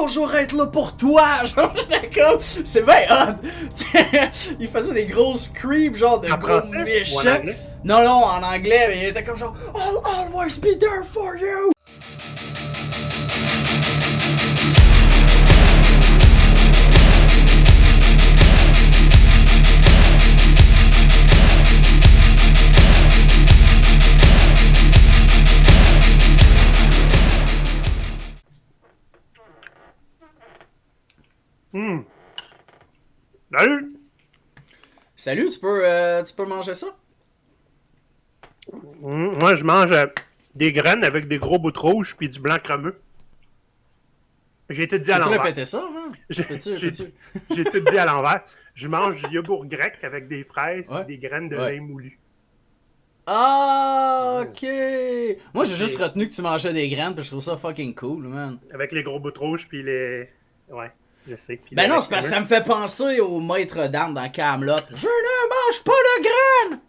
toujours être là pour toi. Genre, j'étais comme, c'est bien hot. Il faisait des grosses creeps, genre de gros méchants. Non, en anglais, mais il était comme genre, I'll always be there for you. Salut! Salut, tu peux manger ça? Moi, je mange des graines avec des gros bouts rouges puis du blanc crémeux. J'ai tout dit à l'envers. Peux-tu répéter ça, hein? J'ai tout dit à l'envers. Je mange du yogourt grec avec des fraises et des graines de lin moulu. Ah, ok! Moi, j'ai juste retenu que tu mangeais des graines, puis je trouve ça fucking cool, man. Avec les gros bouts rouges puis les... Ouais, je sais. Puis ben non, c'est parce que ça me fait penser au maître d'armes dans Camelot. Je ne mange pas de graines!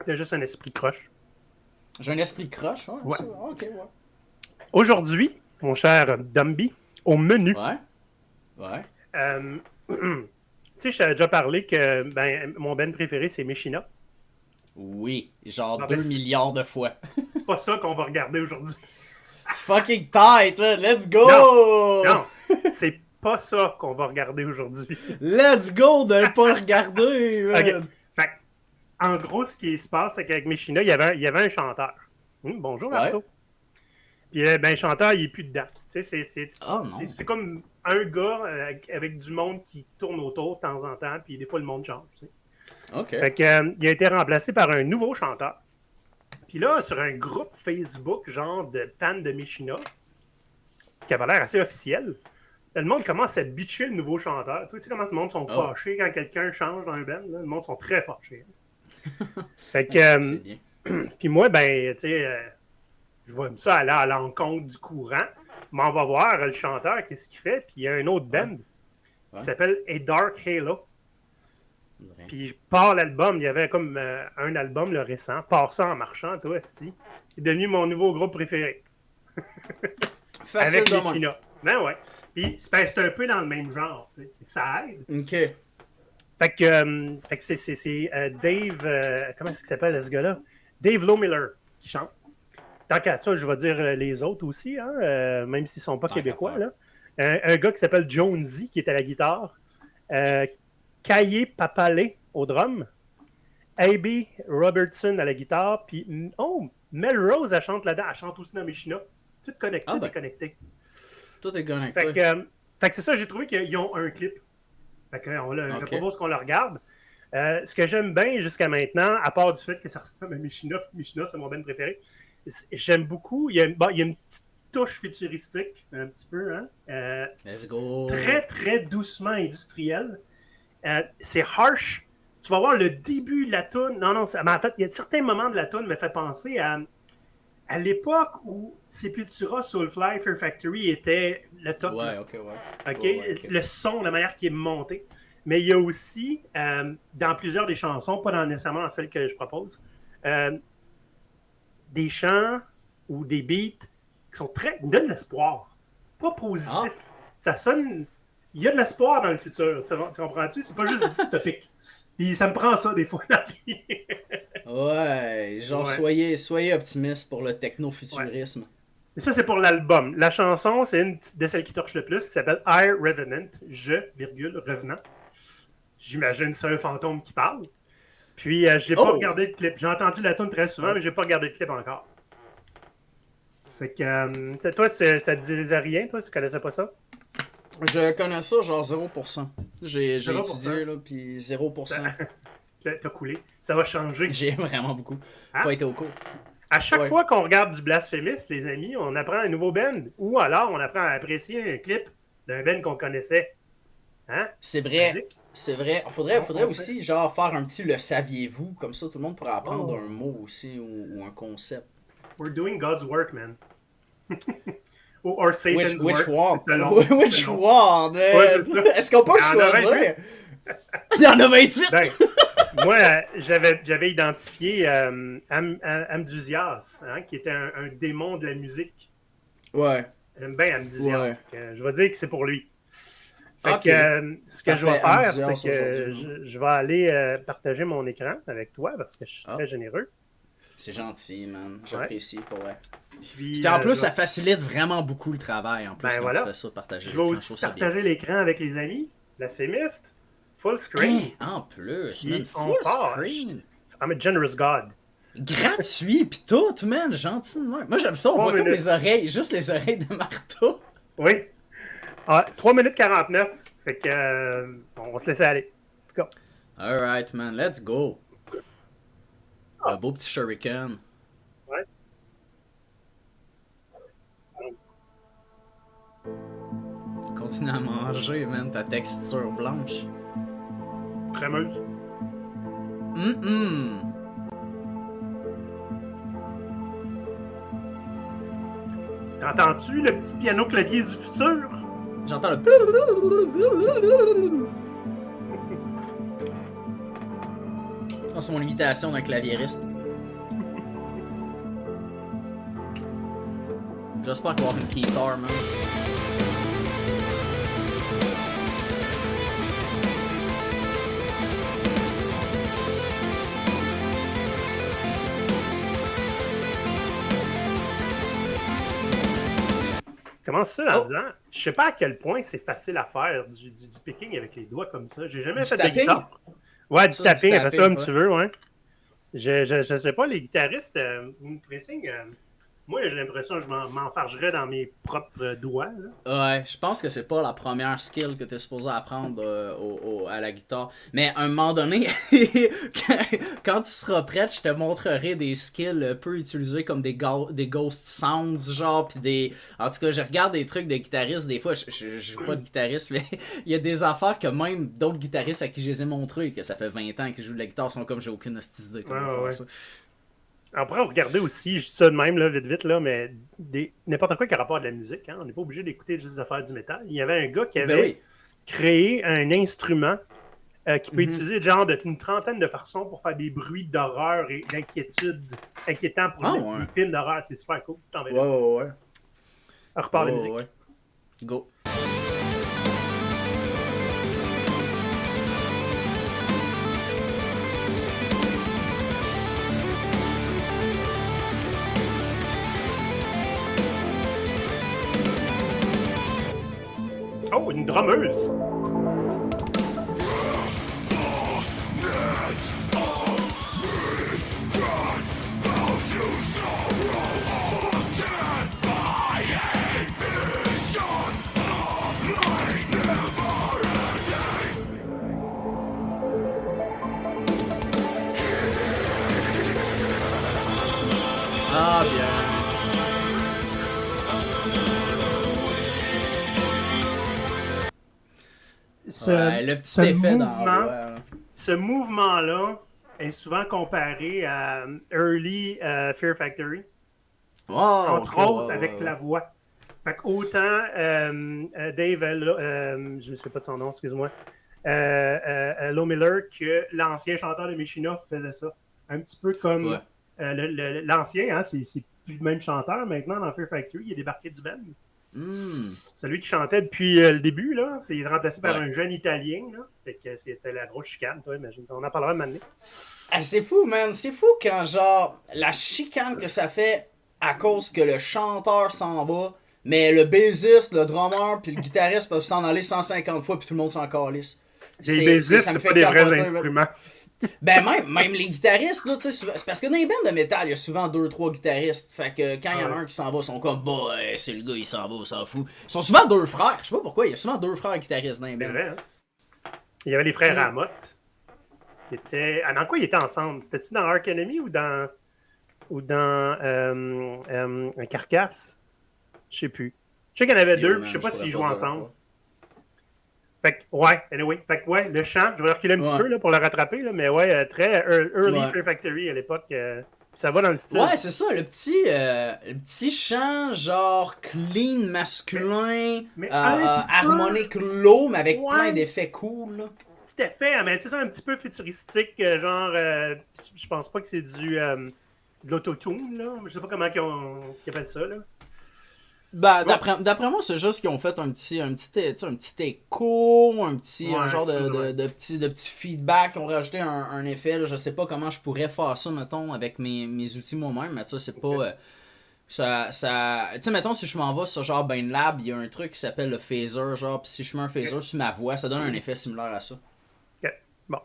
T'as juste un esprit croche. J'ai un esprit croche, hein? Ouais. Ok, ouais. Aujourd'hui, mon cher Dumby, au menu. Ouais. Tu sais, je t'avais déjà parlé que mon band préféré, c'est Machina. Oui, genre 2 milliards de fois. C'est pas ça qu'on va regarder aujourd'hui. C'est fucking tight, là. Let's go! Non, c'est pas ça qu'on va regarder aujourd'hui. Let's go de pas le regarder, man. Okay. Fait, en gros, ce qui se passe, c'est qu'avec Machina, il y avait un chanteur. Bonjour, Arto. Puis le chanteur, il est plus dedans. Tu sais, c'est comme un gars avec du monde qui tourne autour de temps en temps, puis des fois, le monde change, tu sais. OK. Fait que, il a été remplacé par un nouveau chanteur. Puis là, sur un groupe Facebook, genre de fans de Machina, qui avait l'air assez officiel, le monde commence à bitcher le nouveau chanteur. Tu sais comment ce monde sont fâchés quand quelqu'un change dans un band? Là? Le monde sont très fâchés. Fait que, puis moi, tu sais, je vois ça aller à l'encontre du courant. Mais on va voir le chanteur, qu'est-ce qu'il fait. Puis il y a un autre band qui s'appelle A Dark Halo. Puis par l'album, il y avait comme un album, le récent. Par ça en marchant, toi, esti. Il est devenu mon nouveau groupe préféré. Avec les China. Ben ouais. Puis c'est un peu dans le même genre. Ça aide. OK. Fait que c'est Dave... comment est-ce qu'il s'appelle, ce gars-là? Dave Lowmiller qui chante. Tant qu'à ça, je vais dire les autres aussi, hein, même s'ils ne sont pas québécois. Là. Un gars qui s'appelle Jonesy, qui est à la guitare. Kaye Papale au drum. A.B. Robertson à la guitare. Puis, Melrose, elle chante là-dedans. Elle chante aussi dans Machina. Tout connecté, déconnecté. Tout est connecté. Fait que c'est ça, j'ai trouvé qu'ils ont un clip. Fait que je propose qu'on le regarde. Ce que j'aime bien jusqu'à maintenant, à part du fait que ça ressemble à Machina, c'est mon band préféré, j'aime beaucoup. Il y a une petite touche futuristique, un petit peu, hein? Let's go. Très, très doucement industriel. C'est harsh. Tu vas voir le début de la toune. Non, en fait, il y a certains moments de la toune qui me fait penser à l'époque où Sepultura, Soulfly, Fear Factory était le top. Ouais. Le son, la manière qui est monté. Mais il y a aussi, dans plusieurs des chansons, pas nécessairement dans celle que je propose, des chants ou des beats qui sont qui donnent de l'espoir. Pas positif. Ça sonne... Il y a de l'espoir dans le futur. Tu comprends-tu? C'est pas juste dystopique. Puis ça me prend ça des fois dans la vie. Ouais, genre soyez optimiste pour le techno-futurisme. Et ça, c'est pour l'album. La chanson, c'est une de celles qui torche le plus, qui s'appelle I Revenant. Revenant. J'imagine c'est un fantôme qui parle. Puis, j'ai pas regardé le clip. J'ai entendu la tune très souvent, mais j'ai pas regardé le clip encore. Fait que, toi, ça te disait rien, toi, tu connaissais pas ça? Je connais ça, genre 0%. J'ai 0%. étudié, là, puis 0%. T'as coulé. Ça va changer. J'ai vraiment beaucoup. Pas été au cours. À chaque fois qu'on regarde du Blasphemous, les amis, on apprend un nouveau band. Ou alors, on apprend à apprécier un clip d'un band qu'on connaissait. Hein? C'est vrai. C'est vrai. Faudrait aussi, genre, faire un petit « le saviez-vous » comme ça, tout le monde pourrait apprendre un mot aussi, ou un concept. We're doing God's work, man. Or Satan's which work. Which one? Ouais, c'est ça. Est-ce qu'on peut choisir? Il y en a 28! Moi, j'avais identifié Amdusias, hein, qui était un démon de la musique. Ouais. Elle aime bien Amnesia. Ouais. Je vais dire que c'est pour lui. Fait Ok. que, ce que je vais faire, c'est Amnesia que je vais aller partager mon écran avec toi parce que je suis très généreux. C'est gentil, man. J'apprécie pour vrai. Puis en plus, ça facilite vraiment beaucoup le travail. En plus, quand tu fais ça, partager je vais aussi partager l'écran avec les amis. Blasphemist. Full screen. En plus, puis man. Full screen. I'm a generous God. Gratuit, pis tout, man. Gentil de même. Moi, j'aime ça. On voit comme les oreilles. Juste les oreilles de marteau. Oui. 3 minutes 49. Fait que on va se laisser aller. En tout cas. Alright, man. Let's go. Un beau petit shuriken. Ouais. Continue à manger, man. Ta texture blanche. Crémeuse. T'entends-tu le petit piano clavier du futur? J'entends le... Oh, c'est mon imitation d'un claviériste. J'espère qu'il va y avoir une guitare, man. Comment ça en disant? Je sais pas à quel point c'est facile à faire du picking avec les doigts comme ça. J'ai jamais fait de guitare. Ouais, du tapping, après ça, comme tu veux, ouais. Je sais pas, les guitaristes, pressing, moi j'ai l'impression que je m'enfargerais dans mes propres doigts. Là. Ouais, je pense que c'est pas la première skill que t'es supposé apprendre à la guitare. Mais à un moment donné, quand tu seras prête, je te montrerai des skills peu utilisés comme des ghost sounds, genre, pis des... En tout cas, je regarde des trucs de guitaristes, des fois, je joue pas de guitariste, mais il y a des affaires que même d'autres guitaristes à qui je les ai montrés, que ça fait 20 ans que je joue de la guitare, sont comme j'ai aucune hostie idée comment faire ça. On pourrait regarder aussi, je dis ça de même, là, vite, là, mais n'importe quoi qui a rapport à de la musique. Hein? On n'est pas obligé d'écouter juste de faire du métal. Il y avait un gars qui avait créé un instrument qui peut utiliser genre une trentaine de façons pour faire des bruits d'horreur et d'inquiétude inquiétants pour les films d'horreur. C'est super cool. Ouais. On repart la musique. Ouais. Go. Oh, une drummeuse! Ah, bien. Le petit effet dans la voix. Ce mouvement-là est souvent comparé à Early Fear Factory. Entre autres, avec la voix. Fait qu'autant Dave, je ne me souviens pas de son nom, excuse-moi, Lo Miller, que l'ancien chanteur de Machina faisait ça. Un petit peu comme l'ancien, hein, c'est plus le même chanteur maintenant dans Fear Factory, il est débarqué du band. Celui qui chantait depuis le début, là, il est remplacé par un jeune Italien. Là. Fait que c'était la grosse chicane, toi, imagine. On en parlera de maintenant. C'est fou, man. C'est fou quand, genre, la chicane que ça fait à cause que le chanteur s'en va, mais le bassiste, le drummer puis le guitariste peuvent s'en aller 150 fois puis tout le monde s'en calisse. Les bassistes, c'est pas des vrais instruments. Ben même les guitaristes, là, tu sais, c'est parce que dans les bands de métal, il y a souvent 2-3 guitaristes. Fait que quand il y en a un qui s'en va, ils sont comme, bah, c'est le gars, il s'en va, on s'en fout. Ils sont souvent 2 frères. Je sais pas pourquoi, il y a souvent 2 frères guitaristes dans les bands. C'est vrai, hein? Il y avait les frères Ramotte. Dans quoi ils étaient ensemble? C'était-tu dans Ark Enemy ou dans un Carcasse? Je sais plus. Je sais qu'il y en avait 2, je sais pas s'ils jouaient ensemble. Fait que, anyway. Fait que, le chant, je vais reculer un petit peu là, pour le rattraper, là, mais très early Fear Factory à l'époque. Ça va dans le style. Ouais, c'est ça, le petit chant, genre clean, masculin, harmonique low, mais avec plein d'effets cool. Là. Petit effet, mais c'est ça, un petit peu futuristique, genre, je pense pas que c'est de l'autotune, là. Je sais pas comment ils appellent ça, là. Ben, d'après moi, c'est juste qu'ils ont fait un petit écho, un genre de petit feedback, ils ont rajouté un effet, là, je sais pas comment je pourrais faire ça, mettons, avec mes outils moi-même, mais ça, c'est pas... tu sais, mettons, si je m'en vais sur genre BandLab, il y a un truc qui s'appelle le phaser, genre, pis si je mets un phaser sur ma voix, ça donne un effet similaire à ça. Ok, bon.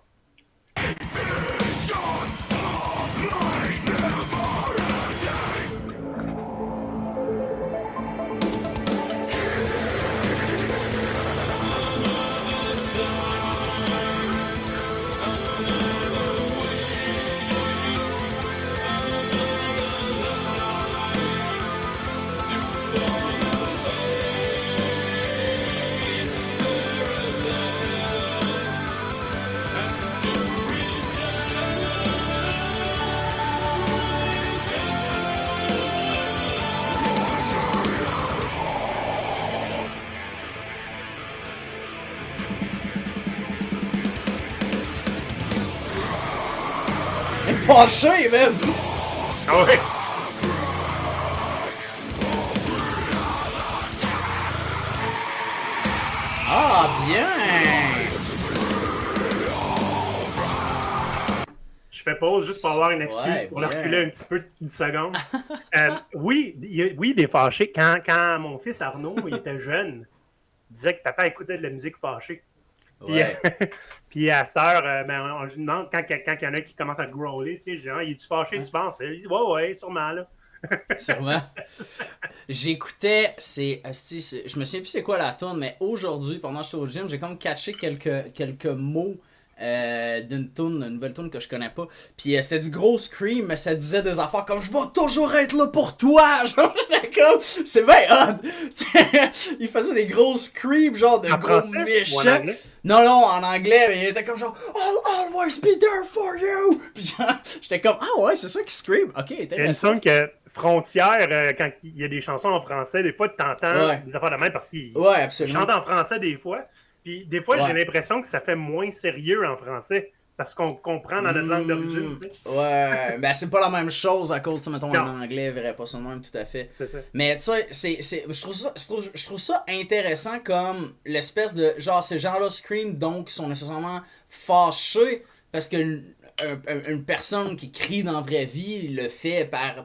Fâché, man! Ah ouais! Ah, bien! Je fais pause juste pour avoir une excuse pour le reculer un petit peu une seconde. Oui, des fâchés. Quand mon fils Arnaud il était jeune, il disait que papa écoutait de la musique fâchée. Ouais. Puis à cette heure, on lui demande quand il y en a qui commencent à growler, tu sais, genre, il est-tu fâché, tu penses? Il dit, ouais, sûrement, là. Sûrement. J'écoutais, je me souviens plus c'est quoi la tune, mais aujourd'hui, pendant que j'étais au gym, j'ai comme catché quelques mots d'une nouvelle tune que je connais pas. Puis c'était du gros scream, mais ça disait des affaires comme je vais toujours être là pour toi. Genre, j'étais comme, c'est bien hot. Il faisait des gros screams, genre de gros méchants. Non, en anglais, mais il était comme genre I'll always be there for you. Puis genre, j'étais comme ah ouais, c'est ça qui scream. Ok, intéressant. Il me semble que Frontière, quand il y a des chansons en français, des fois tu t'entends des affaires de même parce qu'ils chantent en français des fois. Puis des fois, j'ai l'impression que ça fait moins sérieux en français parce qu'on comprend dans notre langue d'origine, tu sais. Ouais, ben c'est pas la même chose à cause, mettons, en anglais, il verrait pas ça de même, tout à fait. C'est ça. Mais tu sais, je trouve ça intéressant comme l'espèce de, genre, ces gens-là scream, donc, sont nécessairement fâchés parce que une personne qui crie dans la vraie vie le fait par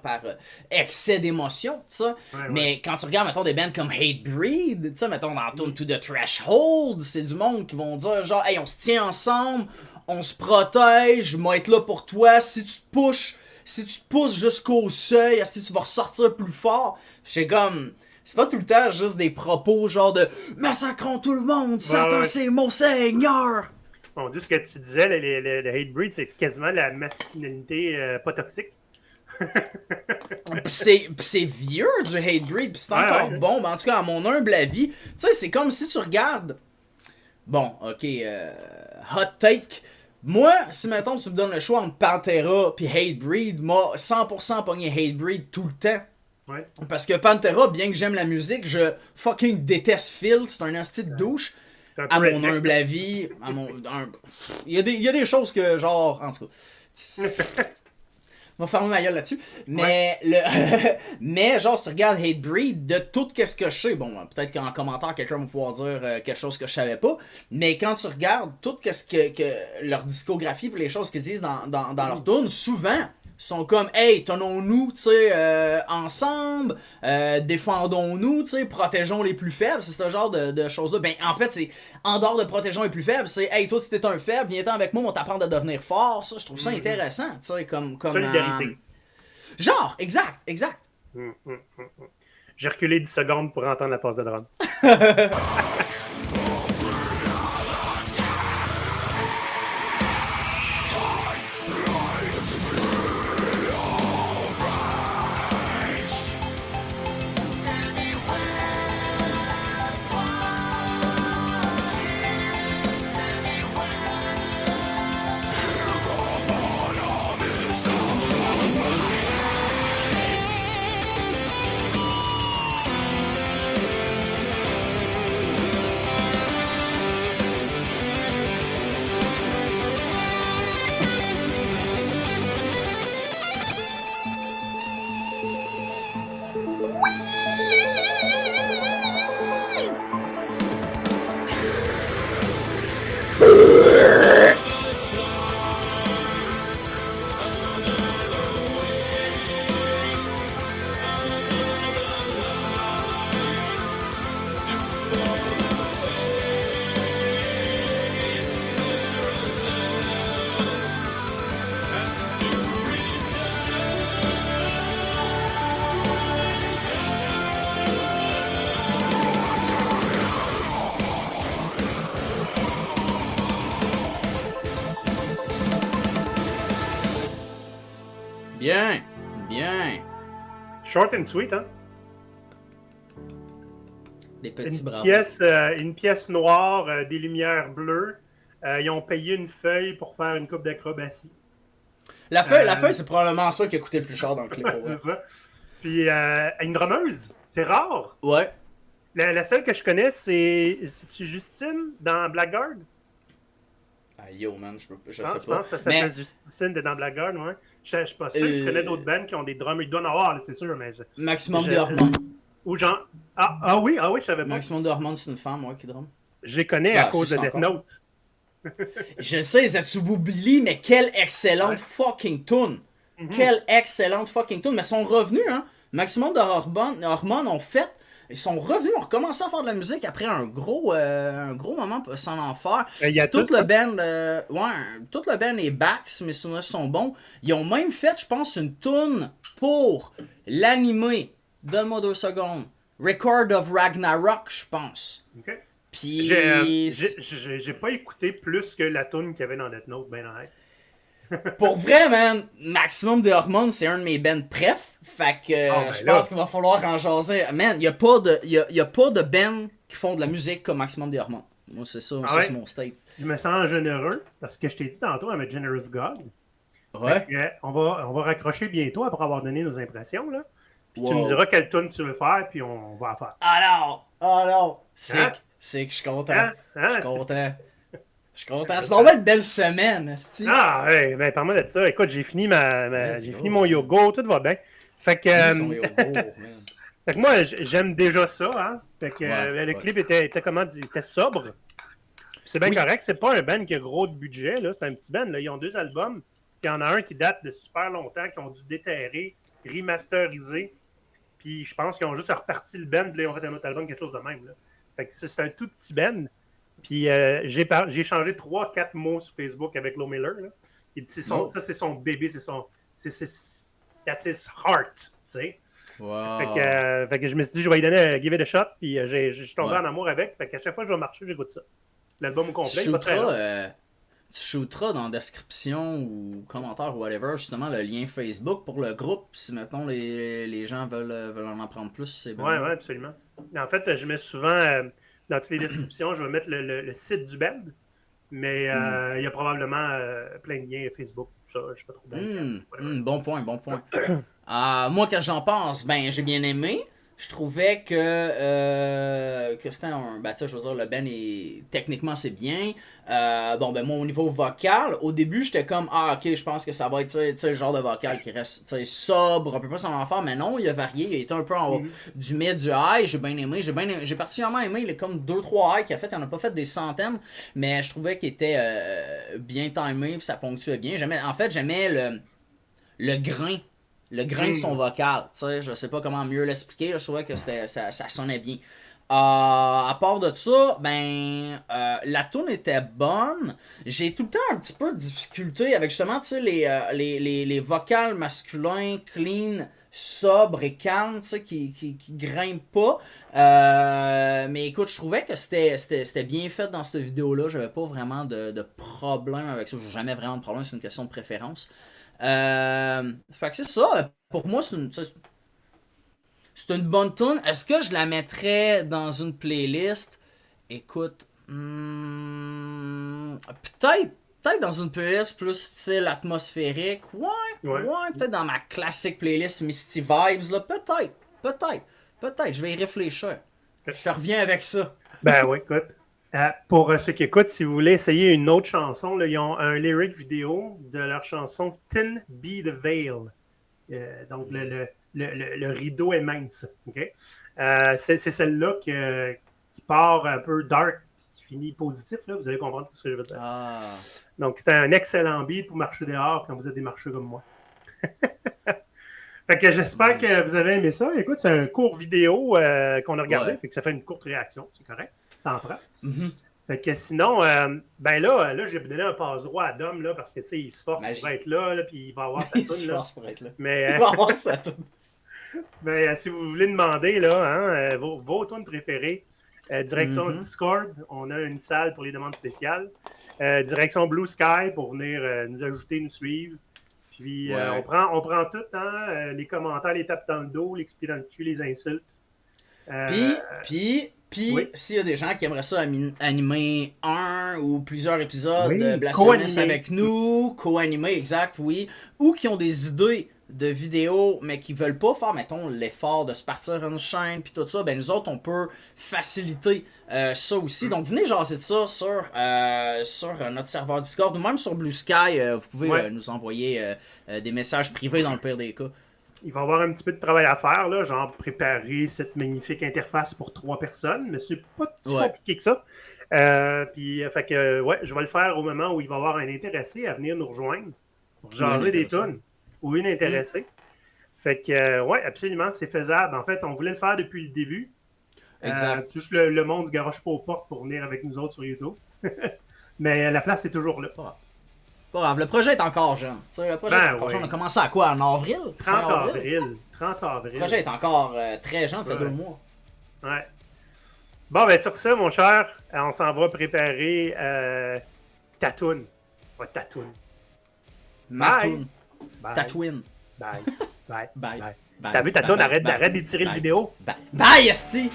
excès d'émotion, tu sais. Mais quand tu regardes, mettons, des bands comme Hatebreed, tu sais, mettons, dans Tune to the Threshold, c'est du monde qui vont dire, genre, hey, on se tient ensemble, on se protège, je vais être là pour toi, si tu te pousses jusqu'au seuil, si tu vas ressortir plus fort. C'est comme... C'est pas tout le temps juste des propos genre de « Massacrons tout le monde, Satan c'est mon seigneur! » Mon Dieu, ce que tu disais, le Hatebreed, c'est quasiment la masculinité pas toxique. Pis c'est vieux du Hatebreed, pis c'est encore bon, mais en tout cas, à mon humble avis, tu sais, c'est comme si tu regardes... Bon, ok, hot take... Moi, si mettons tu me donnes le choix entre Pantera pis Hatebreed, moi 100% pogné Hatebreed tout le temps. Ouais. Parce que Pantera, bien que j'aime la musique, je fucking déteste Phil, c'est un asti de douche. À mon humble avis, il y a des choses que genre, en tout cas, on va fermer ma gueule là-dessus. Mais mais genre, si tu regardes Hatebreed, de tout ce que je sais, bon, peut-être qu'en commentaire, quelqu'un va pouvoir dire quelque chose que je savais pas, mais quand tu regardes tout ce que leur discographie et les choses qu'ils disent dans leur tune, souvent, sont comme, hey, tenons-nous, tu sais, ensemble, défendons-nous, tu sais, protégeons les plus faibles, c'est ce genre de choses-là. Ben, en fait, c'est, en dehors de protégeons les plus faibles, c'est, hey, toi, si t'es un faible, viens-t'en avec moi, on t'apprend à devenir fort, ça, je trouve ça intéressant, tu sais, comme... Solidarité. Genre, exact. J'ai reculé 10 secondes pour entendre la passe de drum. Short and sweet, hein? Des petits bras. Une pièce noire, des lumières bleues. Ils ont payé une feuille pour faire une coupe d'acrobatie. La feuille, c'est probablement ça qui a coûté le plus cher dans le clip. C'est ça. Puis une drummeuse, c'est rare. Ouais. La seule que je connais, c'est-tu Justine dans Blackguard? Ah, yo, man, je sais Je pas. pense que ça s'appelle Justine de dans Blackguard, ouais. Je suis pas sûr. Je connais d'autres bands qui ont des drummers. Il doit en avoir, là, c'est sûr, mais... Maximum de Hormones. Ou genre... Ah oui, je savais pas. Maximum de Hormones, c'est une femme, ouais, qui drum. Je les connais à cause de Death Note. Je sais, Zetsubou mais quelle excellente fucking tune! Quelle excellente fucking tune! Mais ils sont revenus, hein! Maximum de Hormones ont fait. Ils sont revenus, ont recommencé à faire de la musique après un gros moment sans en faire. Toute le band est back, mes souvenirs sont bons. Ils ont même fait, je pense, une tune pour l'animé. Donne-moi 2 secondes. Record of Ragnarok, je pense. OK. Puis... J'ai pas écouté plus que la tune qu'il y avait dans Death Note, ben honnête. Pour vrai, man, Maximum de Hormones, c'est un de mes bands préf. Fait que je pense qu'il va falloir en jaser. Man, y a pas de bands qui font de la musique comme Maximum de Hormones. Moi, c'est ça, c'est mon state. Je me sens généreux, parce que je t'ai dit tantôt, I'm a generous God. Ouais. On va raccrocher bientôt après avoir donné nos impressions, là. Puis tu me diras quelle tune tu veux faire, puis on va la faire. Alors, c'est que je suis content. Je suis content. Je suis content. C'est normal une belle semaine, esti. Ouais, ben parle-moi de ça. Écoute, j'ai fini mon yoga, tout va bien. Fait que, fait que moi, j'aime déjà ça, hein. Fait que le clip était sobre. C'est bien correct, c'est pas un band qui a gros de budget, là. C'est un petit band, là. Ils ont 2 albums. Puis il y en a un qui date de super longtemps, qui ont dû déterrer, remasteriser. Puis je pense qu'ils ont juste reparti le band, puis là, ils ont fait un autre album, quelque chose de même, là. Fait que c'est un tout petit band. Puis j'ai changé 3-4 mots sur Facebook avec Lo Miller. Là. Il dit ça, c'est son bébé, that's his heart, tu sais. Wow. Fait que je me suis dit, je vais lui donner give it a shot, puis je suis tombé en amour avec. Fait qu'à chaque fois que je vais marcher, j'écoute ça. L'album au complet, il va très long. Tu shooteras dans la description ou commentaire ou whatever, justement, le lien Facebook pour le groupe, si maintenant les gens veulent en apprendre plus, c'est bon. Ouais, absolument. En fait, je mets souvent... dans toutes les descriptions, je vais mettre le site du band, mais il y a probablement plein de liens Facebook. Ça, je sais pas trop bien. Bon point. Moi, quand j'en pense, ben j'ai bien aimé. Je trouvais que c'était un... Ben, tu sais, je veux dire, le band est... Techniquement, c'est bien. Moi, au niveau vocal, au début, j'étais comme, ok, je pense que ça va être, tu sais, le genre de vocal qui reste, tu sais, sobre, un peu plus en faire, mais non, il a varié, il a été un peu en haut du mid, du high, j'ai bien aimé, j'ai particulièrement aimé les comme 2-3 high qu'il a fait, il en a pas fait des centaines, mais je trouvais qu'il était bien timé, puis ça ponctuait bien. En fait, j'aimais le grain. Le grain de son vocal, tu sais, je sais pas comment mieux l'expliquer, je trouvais que ça sonnait bien. À part de ça, la tune était bonne. J'ai tout le temps un petit peu de difficulté avec justement, tu sais, les vocals masculins, clean, sobres et calmes, tu sais, qui grimpent pas. Mais écoute, je trouvais que c'était bien fait dans cette vidéo-là. J'avais pas vraiment de problème avec ça. J'ai jamais vraiment de problème, c'est une question de préférence. Fait que c'est ça. Pour moi, c'est une bonne tune. Est-ce que je la mettrais dans une playlist? Écoute, peut-être dans une playlist plus style atmosphérique. Ouais, peut-être dans ma classique playlist Misty Vibes, là. Peut-être. Je vais y réfléchir. Je te reviens avec ça. Ben oui, écoute. Pour ceux qui écoutent, si vous voulez essayer une autre chanson, là, ils ont un lyric vidéo de leur chanson Thin Be the Veil. Donc, le rideau est mince. Okay? C'est celle-là qui part un peu dark, qui finit positif. Là. Vous allez comprendre ce que je veux dire. Donc, c'est un excellent beat pour marcher dehors quand vous êtes des marcheurs comme moi. Fait que j'espère que vous avez aimé ça. Écoute, c'est un court vidéo qu'on a regardé. Fait que ça fait une courte réaction. C'est correct. Ça en prend. Fait que sinon, là, j'ai donné un passe-droit à Dom, là, parce que, tu sais, il se force pour être là, puis il va avoir sa toune. Il se force pour être là. Mais, il va avoir sa toune. Mais si vous voulez demander, là, vos tunes préférées, direction Discord, on a une salle pour les demandes spéciales. Direction Blue Sky pour venir nous ajouter, nous suivre. Puis Ouais. on prend tout, hein, les commentaires, les tapes dans le dos, les coups de pied dans le cul, les insultes. Puis, Oui. s'il y a des gens qui aimeraient ça animer un ou plusieurs épisodes Oui, de Blasphemous co-animer. avec nous, co-animer, exact, oui, ou qui ont des idées de vidéos, mais qui veulent pas faire, mettons, l'effort de se partir une chaîne, puis tout ça, ben nous autres, on peut faciliter ça aussi. Donc, venez jaser de ça sur notre serveur Discord, ou même sur Blue Sky, vous pouvez nous envoyer des messages privés dans le pire des cas. Il va y avoir un petit peu de travail à faire, là, genre préparer cette magnifique interface pour 3 personnes, mais c'est pas si compliqué que ça. Puis, fait que, ouais, je vais le faire au moment où il va y avoir un intéressé à venir nous rejoindre pour jaser des tunes ou une intéressée. Fait que, ouais, absolument, c'est faisable. En fait, on voulait le faire depuis le début. Exact. Juste le monde se garoche pas aux portes pour venir avec nous autres sur YouTube. Mais la place est toujours là. Pas grave, le projet est encore jeune. Le projet est encore jeune. On a commencé à quoi, en avril? 30 avril. Le projet est encore très jeune, ça fait 2 mois. Ouais. Bon, ben sur ça, mon cher, on s'en va préparer ta toune. Ouais, ta toune. Ma toune. Bye. Ta twin. Bye. Bye. Bye. Bye. T'as vu ta toune? Arrête d'étirer le vidéo. Bye, esti!